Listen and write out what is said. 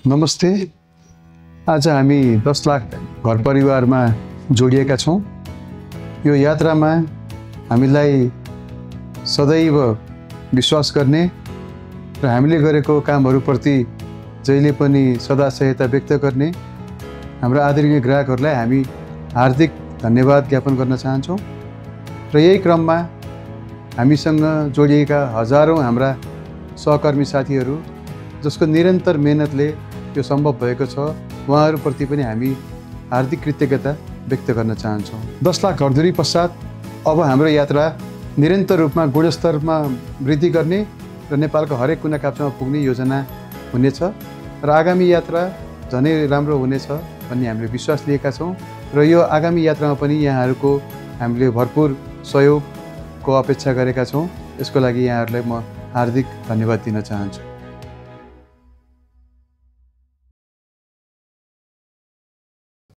नमस्ते। आज हामी 10 लाख घर परिवारमा जोडिएका छौँ। यो यात्रामा हामीलाई सदैव विश्वास गर्ने र हामीले गरेको कामहरूप्रति जहिले पनि सदा सहायता व्यक्त गर्ने हाम्रा आदरणीय ग्राहकहरूलाई हामी हार्दिक धन्यवाद ज्ञापन गर्न चाहन्छौँ। र यही क्रममा हामीसँग जोडिएका हजारौँ हाम्रा सहकर्मी साथीहरू जसको निरन्तर मेहनतले यो सम्भव भएको छ, उहाँहरूप्रति पनि हामी हार्दिक कृतज्ञता व्यक्त गर्न चाहन्छौँ। 10 लाख घरधुरी पश्चात अब हाम्रो यात्रा निरन्तर रूपमा गुणस्तरमा वृद्धि गर्ने र नेपालको हरेक कुना काप्चामा पुग्ने योजना हुनेछ र आगामी यात्रा झनै राम्रो हुनेछ भन्ने हामीले विश्वास लिएका छौँ र यो आगामी यात्रामा पनि यहाँहरूको हामीले भरपुर सहयोगको अपेक्षा गरेका छौँ। यसको लागि यहाँहरूलाई म हार्दिक धन्यवाद दिन चाहन्छु।